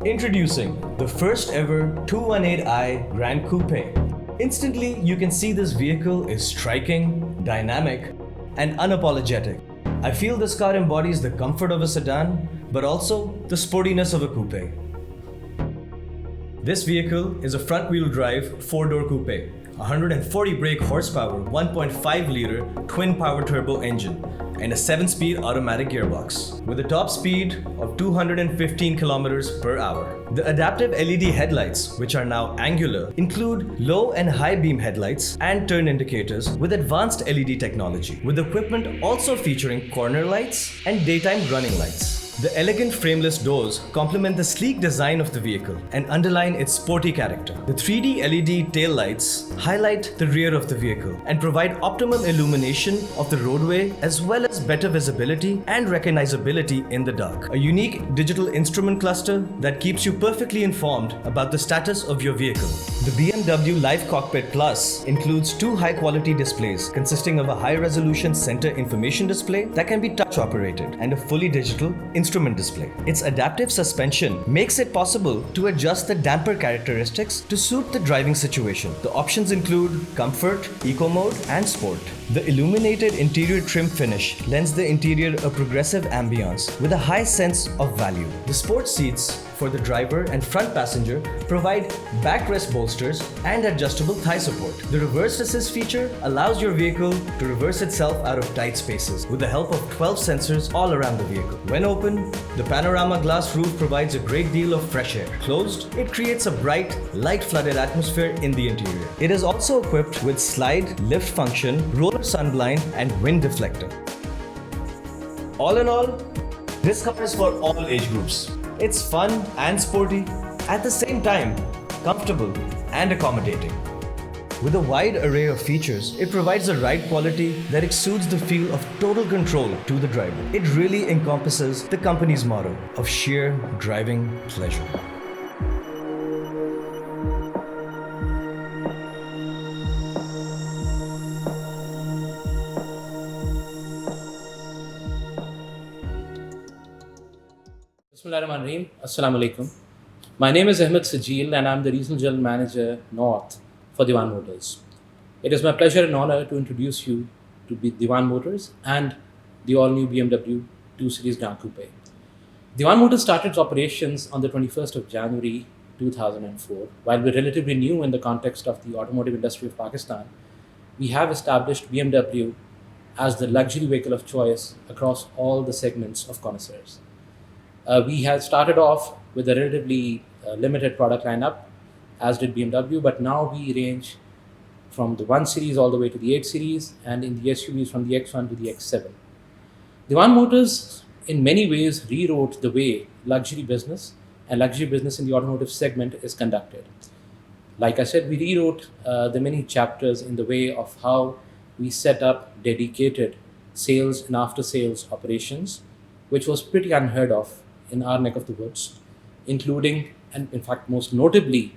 Introducing the first ever 218i Grand Coupe. Instantly, you can see this vehicle is striking, dynamic, and unapologetic. I feel this car embodies the comfort of a sedan, but also the sportiness of a coupe. This vehicle is a front-wheel drive four-door coupe, 140 brake horsepower, 1.5-liter twin-power turbo engine, and a 7-speed automatic gearbox with a top speed of 215 kilometers per hour. The adaptive LED headlights, which are now angular, include low and high beam headlights and turn indicators with advanced LED technology, with equipment also featuring corner lights and daytime running lights. The elegant frameless doors complement the sleek design of the vehicle and underline its sporty character. The 3D LED taillights highlight the rear of the vehicle and provide optimum illumination of the roadway as well as better visibility and recognizability in the dark. A unique digital instrument cluster that keeps you perfectly informed about the status of your vehicle. The BMW Live Cockpit Plus includes two high-quality displays consisting of a high-resolution center information display that can be touch operated and a fully digital instrument display. Its adaptive suspension makes it possible to adjust the damper characteristics to suit the driving situation. The options include Comfort, Eco Mode, and Sport. The illuminated interior trim finish lends the interior a progressive ambiance with a high sense of value. The sport seats for the driver and front passenger provide backrest bolsters and adjustable thigh support. The reverse assist feature allows your vehicle to reverse itself out of tight spaces with the help of 12 sensors all around the vehicle. When open, the panorama glass roof provides a great deal of fresh air. Closed, it creates a bright, light-flooded atmosphere in the interior. It is also equipped with slide, lift function, roller sunblind, and wind deflector. All in all, this car is for all age groups. It's fun and sporty, at the same time, comfortable and accommodating. With a wide array of features, it provides a ride quality that exudes the feel of total control to the driver. It really encompasses the company's motto of sheer driving pleasure. Bismillahirrahmanirrahim. Assalamu alaikum. My name is Ahmed Sajil and I'm the Regional General Manager North for Dewan Motors. It is my pleasure and honor to introduce you to Dewan Motors and the all-new BMW 2 Series Grand Coupe. Dewan Motors started its operations on the 21st of January 2004. While we're relatively new in the context of the automotive industry of Pakistan, we have established BMW as the luxury vehicle of choice across all the segments of connoisseurs. We had started off with a relatively limited product lineup, as did BMW, but now we range from the 1 Series all the way to the 8 Series, and in the SUVs from the X1 to the X7. Dewan Motors, in many ways, rewrote the way luxury business and luxury business in the automotive segment is conducted. Like I said, we rewrote the many chapters in the way of how we set up dedicated sales and after-sales operations, which was pretty unheard of in our neck of the woods, including, and in fact most notably,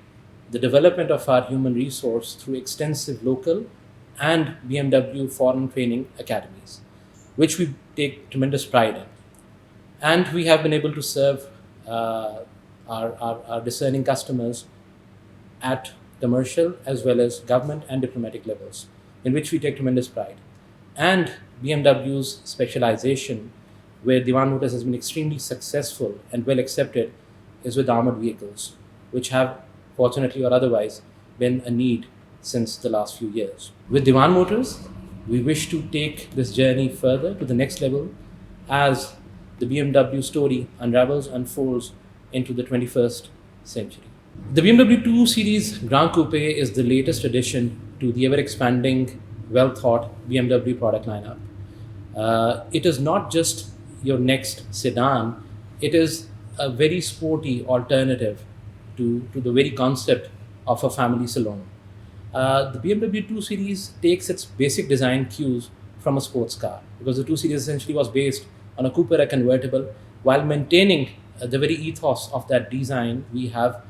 the development of our human resource through extensive local and BMW foreign training academies, which we take tremendous pride in. And we have been able to serve our discerning customers at commercial as well as government and diplomatic levels, in which we take tremendous pride. And BMW's specialization, where Dewan Motors has been extremely successful and well accepted, is with armored vehicles, which have, fortunately or otherwise, been a need since the last few years. With Dewan Motors, we wish to take this journey further to the next level as the BMW story unfolds into the 21st century. The BMW 2 Series Grand Coupe is the latest addition to the ever-expanding, well-thought BMW product lineup. It is not just your next sedan, it is a very sporty alternative to the very concept of a family salon. The BMW 2 Series takes its basic design cues from a sports car, because the 2 Series essentially was based on a Coupe convertible. While maintaining the very ethos of that design, we have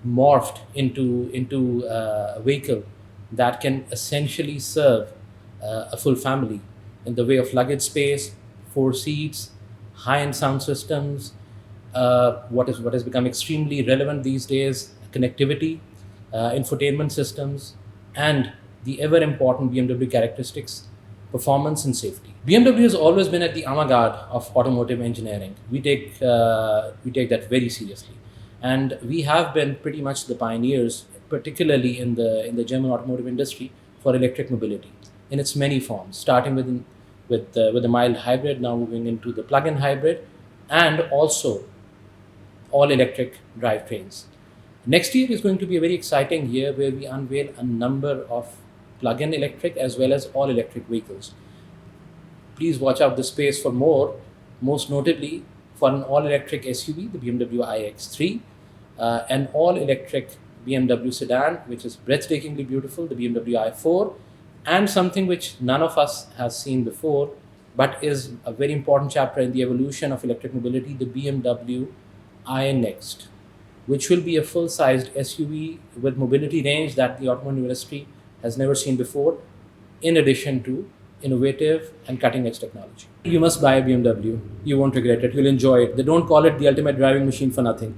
morphed into a vehicle that can essentially serve a full family in the way of luggage space, 4 seats, high-end sound systems, what has become extremely relevant these days: connectivity, infotainment systems, and the ever important BMW characteristics, performance and safety. BMW has always been at the avant-garde of automotive engineering. We take that very seriously, and we have been pretty much the pioneers, particularly in the German automotive industry, for electric mobility in its many forms, starting with the mild hybrid, now moving into the plug-in hybrid, and also all electric drivetrains. Next year is going to be a very exciting year where we unveil a number of plug-in electric as well as all electric vehicles. Please watch out the space for more, most notably for an all electric SUV, the BMW iX3, an all electric BMW sedan, which is breathtakingly beautiful, the BMW i4, and something which none of us has seen before, but is a very important chapter in the evolution of electric mobility, the BMW iNext, which will be a full-sized SUV with mobility range that the automotive industry has never seen before, in addition to innovative and cutting-edge technology. You must buy a BMW. You won't regret it. You'll enjoy it. They don't call it the ultimate driving machine for nothing.